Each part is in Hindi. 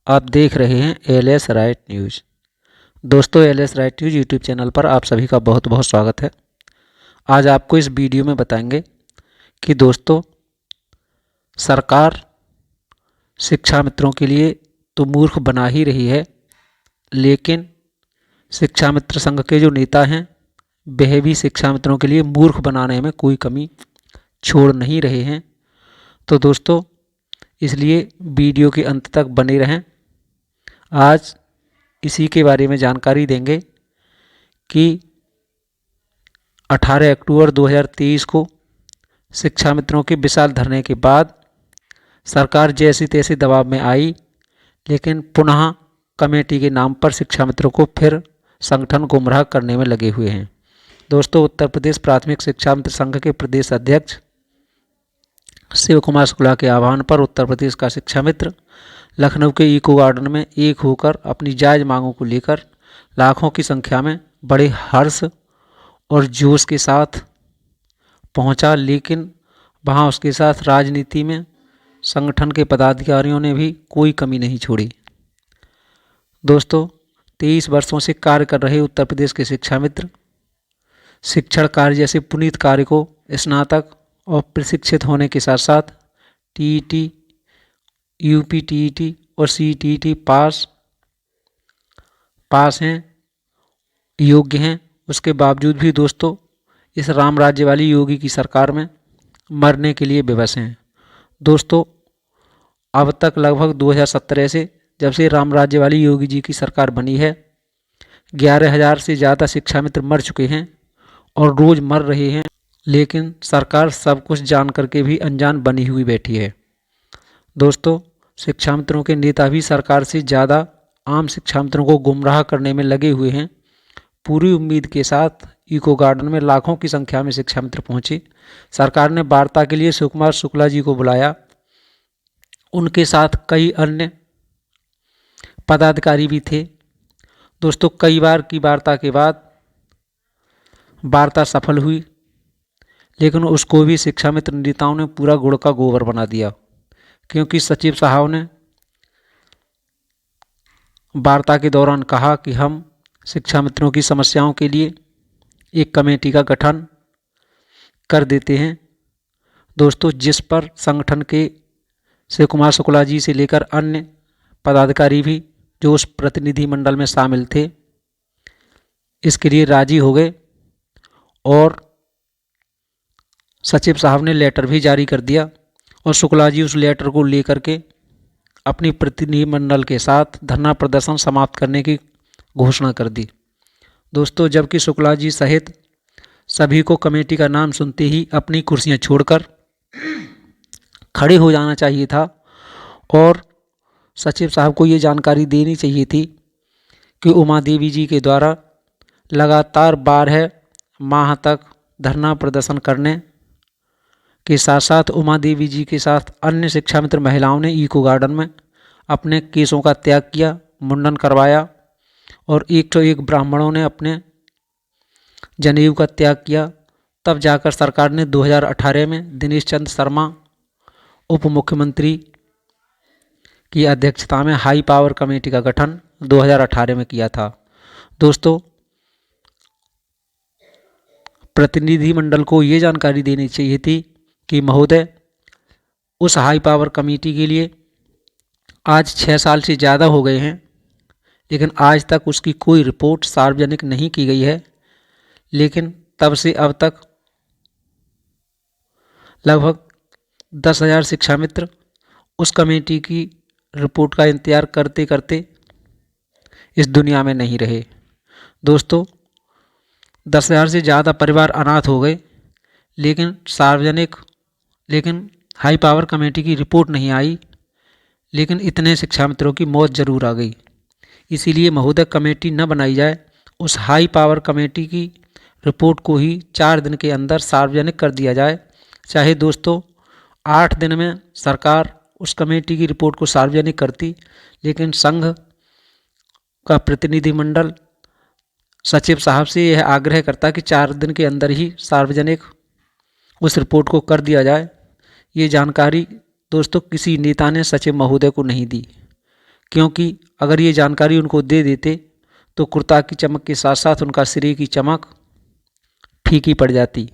आप देख रहे हैं एलएस राइट न्यूज़। दोस्तों, LS right news YouTube channel पर आप सभी का बहुत बहुत स्वागत है। आज आपको इस वीडियो में बताएंगे कि दोस्तों, सरकार शिक्षा मित्रों के लिए तो मूर्ख बना ही रही है, लेकिन शिक्षा मित्र संघ के जो नेता हैं वह भी शिक्षा मित्रों के लिए मूर्ख बनाने में कोई कमी छोड़ नहीं रहे हैं। तो दोस्तों, इसलिए वीडियो के अंत तक बने रहें। आज इसी के बारे में जानकारी देंगे कि 18 अक्टूबर 2023 को शिक्षा मित्रों के विशाल धरने के बाद सरकार जैसी तैसी दबाव में आई, लेकिन पुनः कमेटी के नाम पर शिक्षा मित्रों को फिर संगठन गुमराह करने में लगे हुए हैं। दोस्तों, उत्तर प्रदेश प्राथमिक शिक्षा मित्र संघ के प्रदेश अध्यक्ष शिव कुमार शुक्ला के आह्वान पर उत्तर प्रदेश का शिक्षा मित्र लखनऊ के इको गार्डन में एक होकर अपनी जायज़ मांगों को लेकर लाखों की संख्या में बड़े हर्ष और जोश के साथ पहुंचा, लेकिन वहां उसके साथ राजनीति में संगठन के पदाधिकारियों ने भी कोई कमी नहीं छोड़ी। दोस्तों, 23 वर्षों से कार्य कर रहे उत्तर प्रदेश के शिक्षा मित्र शिक्षण कार्य जैसे पुनीत कार्य को स्नातक और प्रशिक्षित होने के साथ साथ टीईटी, यूपी टीईटी और सीटीईटी पास हैं, योग्य हैं। उसके बावजूद भी दोस्तों, इस राम राज्य वाली योगी की सरकार में मरने के लिए विवश हैं। दोस्तों, अब तक लगभग 2017 से जब से राम राज्य वाली योगी जी की सरकार बनी है, 11,000 से ज़्यादा शिक्षा मित्र मर चुके हैं और रोज़ मर रहे हैं, लेकिन सरकार सब कुछ जान करके भी अनजान बनी हुई बैठी है। दोस्तों, शिक्षा मित्रों के नेता भी सरकार से ज़्यादा आम शिक्षा मित्रों को गुमराह करने में लगे हुए हैं। पूरी उम्मीद के साथ इको गार्डन में लाखों की संख्या में शिक्षा मित्र पहुंचे। सरकार ने वार्ता के लिए शिव कुमार शुक्ला जी को बुलाया। उनके साथ कई अन्य पदाधिकारी भी थे। दोस्तों, कई बार की वार्ता के बाद वार्ता सफल हुई, लेकिन उसको भी शिक्षा मित्र नेताओं ने पूरा गुड़ का गोबर बना दिया, क्योंकि सचिव साहब ने वार्ता के दौरान कहा कि हम शिक्षा मित्रों की समस्याओं के लिए एक कमेटी का गठन कर देते हैं। दोस्तों, जिस पर संगठन के शिव कुमार शुक्ला जी से लेकर अन्य पदाधिकारी भी जो उस प्रतिनिधिमंडल में शामिल थे, इसके लिए राजी हो गए और सचिव साहब ने लेटर भी जारी कर दिया और शुक्ला जी उस लेटर को लेकर के अपनी प्रतिनिधिमंडल के साथ धरना प्रदर्शन समाप्त करने की घोषणा कर दी। दोस्तों, जबकि शुक्ला जी सहित सभी को कमेटी का नाम सुनते ही अपनी कुर्सियां छोड़कर खड़े हो जाना चाहिए था और सचिव साहब को ये जानकारी देनी चाहिए थी कि उमा देवी जी के द्वारा लगातार 12 माह तक धरना प्रदर्शन करने के साथ साथ उमा देवी जी के साथ अन्य शिक्षा मित्र महिलाओं ने इको गार्डन में अपने केसों का त्याग किया, मुंडन करवाया और 101 ब्राह्मणों ने अपने जनेऊ का त्याग किया। तब जाकर सरकार ने 2018 में दिनेश चंद्र शर्मा उप मुख्यमंत्री की अध्यक्षता में हाई पावर कमेटी का गठन 2018 में किया था। दोस्तों, प्रतिनिधिमंडल को ये जानकारी देनी चाहिए थी कि महोदय, उस हाई पावर कमेटी के लिए आज 6 साल से ज़्यादा हो गए हैं, लेकिन आज तक उसकी कोई रिपोर्ट सार्वजनिक नहीं की गई है। लेकिन तब से अब तक लगभग 10,000 शिक्षा मित्र उस कमेटी की रिपोर्ट का इंतजार करते करते इस दुनिया में नहीं रहे। दोस्तों, 10,000 से ज़्यादा परिवार अनाथ हो गए, लेकिन हाई पावर कमेटी की रिपोर्ट नहीं आई, लेकिन इतने शिक्षा मित्रों की मौत जरूर आ गई। इसीलिए महोदय, कमेटी न बनाई जाए, उस हाई पावर कमेटी की रिपोर्ट को ही 4 दिन के अंदर सार्वजनिक कर दिया जाए। चाहे दोस्तों 8 दिन में सरकार उस कमेटी की रिपोर्ट को सार्वजनिक करती, लेकिन संघ का प्रतिनिधिमंडल सचिव साहब से यह आग्रह करता कि 4 दिन के अंदर ही सार्वजनिक उस रिपोर्ट को कर दिया जाए। ये जानकारी दोस्तों किसी नेता ने सचिव महोदय को नहीं दी, क्योंकि अगर ये जानकारी उनको दे देते तो कुर्ता की चमक के साथ साथ उनका सिरे की चमक फीकी पड़ जाती।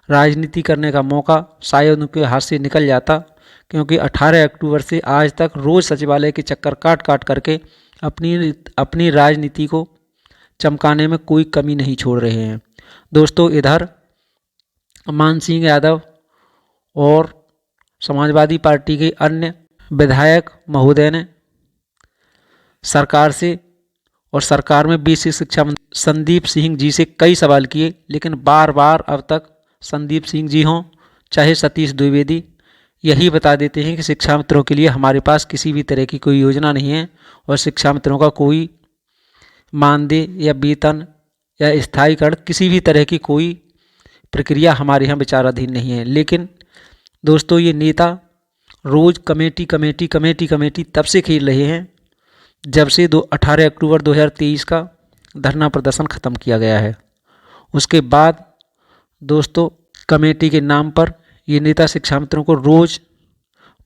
राजनीति करने का मौका शायद उनके हाथ से निकल जाता, क्योंकि 18 अक्टूबर से आज तक रोज़ सचिवालय के चक्कर काट काट करके अपनी राजनीति को चमकाने में कोई कमी नहीं छोड़ रहे हैं। दोस्तों, इधर मान सिंह यादव और समाजवादी पार्टी के अन्य विधायक महोदय ने सरकार से और सरकार में बेसिक शिक्षा मंत्री संदीप सिंह जी से कई सवाल किए, लेकिन बार बार अब तक संदीप सिंह जी हों चाहे सतीश द्विवेदी यही बता देते हैं कि शिक्षा मित्रों के लिए हमारे पास किसी भी तरह की कोई योजना नहीं है और शिक्षा मित्रों का कोई मानदेय या वेतन या स्थायीकरण किसी भी तरह की कोई प्रक्रिया हमारे यहाँ विचाराधीन नहीं है। लेकिन दोस्तों, ये नेता रोज़ कमेटी कमेटी कमेटी कमेटी तब से खेल रहे हैं जब से 18 अक्टूबर 2023 का धरना प्रदर्शन ख़त्म किया गया है। उसके बाद दोस्तों, कमेटी के नाम पर ये नेता शिक्षा मित्रों को रोज़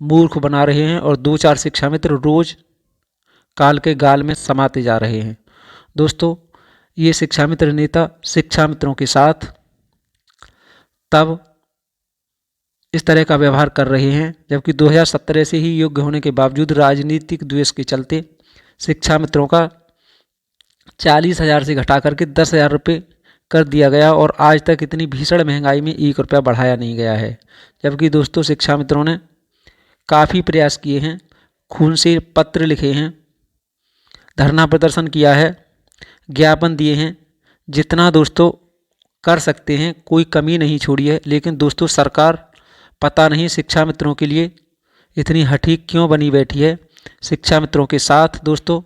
मूर्ख बना रहे हैं और 2-4 शिक्षा मित्र रोज़ काल के गाल में समाते जा रहे हैं। दोस्तों, ये शिक्षा मित्र नेता शिक्षा मित्रों के साथ तब इस तरह का व्यवहार कर रहे हैं जबकि 2017 से ही योग्य होने के बावजूद राजनीतिक द्वेष के चलते शिक्षा मित्रों का 40,000 से घटा करके 10,000 रुपये कर दिया गया और आज तक इतनी भीषण महंगाई में 1 रुपया बढ़ाया नहीं गया है। जबकि दोस्तों, शिक्षा मित्रों ने काफ़ी प्रयास किए हैं, खून से पत्र लिखे हैं, धरना प्रदर्शन किया है, ज्ञापन दिए हैं, जितना दोस्तों कर सकते हैं कोई कमी नहीं छोड़ी है। लेकिन दोस्तों, सरकार पता नहीं शिक्षा मित्रों के लिए इतनी हठी क्यों बनी बैठी है। शिक्षा मित्रों के साथ दोस्तों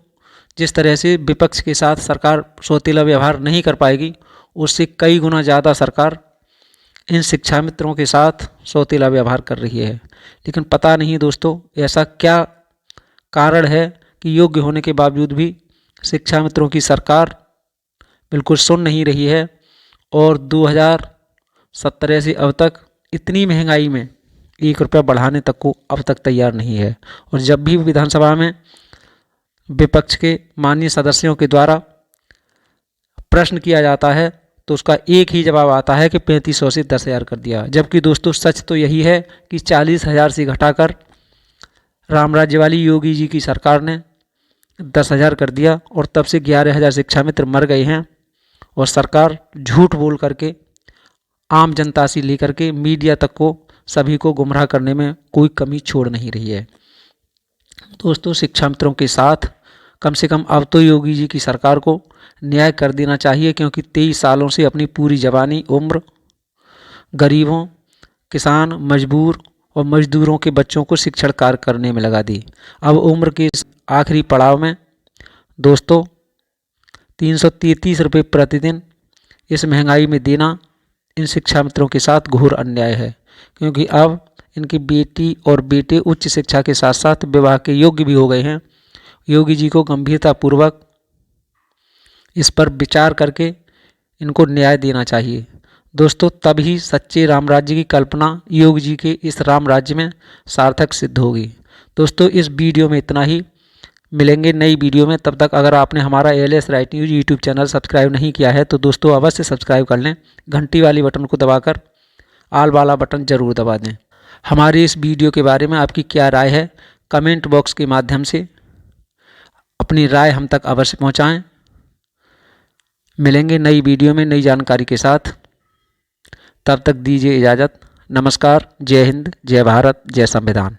जिस तरह से विपक्ष के साथ सरकार सौतेला व्यवहार नहीं कर पाएगी, उससे कई गुना ज़्यादा सरकार इन शिक्षा मित्रों के साथ सौतेला व्यवहार कर रही है। लेकिन पता नहीं दोस्तों ऐसा क्या कारण है कि योग्य होने के बावजूद भी शिक्षा मित्रों की सरकार बिल्कुल सुन नहीं रही है और 2017 से अब तक इतनी महंगाई में 1 रुपया बढ़ाने तक को अब तक तैयार नहीं है। और जब भी विधानसभा में विपक्ष के माननीय सदस्यों के द्वारा प्रश्न किया जाता है तो उसका एक ही जवाब आता है कि 3500 से 10,000 कर दिया। जबकि दोस्तों सच तो यही है कि 40,000 से घटाकर राम राज्य वाली योगी जी की सरकार ने 10,000 कर दिया और तब से 11,000 शिक्षा मित्र मर गए हैं और सरकार झूठ बोल करके आम जनता से लेकर के मीडिया तक को सभी को गुमराह करने में कोई कमी छोड़ नहीं रही है। दोस्तों, शिक्षा मित्रों के साथ कम से कम अब तो योगी जी की सरकार को न्याय कर देना चाहिए, क्योंकि 23 सालों से अपनी पूरी जवानी उम्र गरीबों, किसान, मजबूर और मजदूरों के बच्चों को शिक्षण कार्य करने में लगा दी। अब उम्र के आखिरी पड़ाव में दोस्तों 333 रुपये प्रतिदिन इस महंगाई में देना इन शिक्षा मित्रों के साथ घोर अन्याय है, क्योंकि अब इनकी बेटी और बेटे उच्च शिक्षा के साथ साथ विवाह के योग्य भी हो गए हैं। योगी जी को गंभीरतापूर्वक इस पर विचार करके इनको न्याय देना चाहिए। दोस्तों, तभी सच्चे राम राज्य की कल्पना योगी जी के इस राम राज्य में सार्थक सिद्ध होगी। दोस्तों, इस वीडियो में इतना ही, मिलेंगे नई वीडियो में। तब तक अगर आपने हमारा ALS right news YouTube channel subscribe नहीं किया है तो दोस्तों अवश्य सब्सक्राइब कर लें, घंटी वाली बटन को दबाकर आल वाला बटन ज़रूर दबा दें। हमारी इस वीडियो के बारे में आपकी क्या राय है, कमेंट बॉक्स के माध्यम से अपनी राय हम तक अवश्य पहुंचाएं। मिलेंगे नई वीडियो में नई जानकारी के साथ, तब तक दीजिए इजाज़त। नमस्कार, जय हिंद, जय भारत, जय संविधान।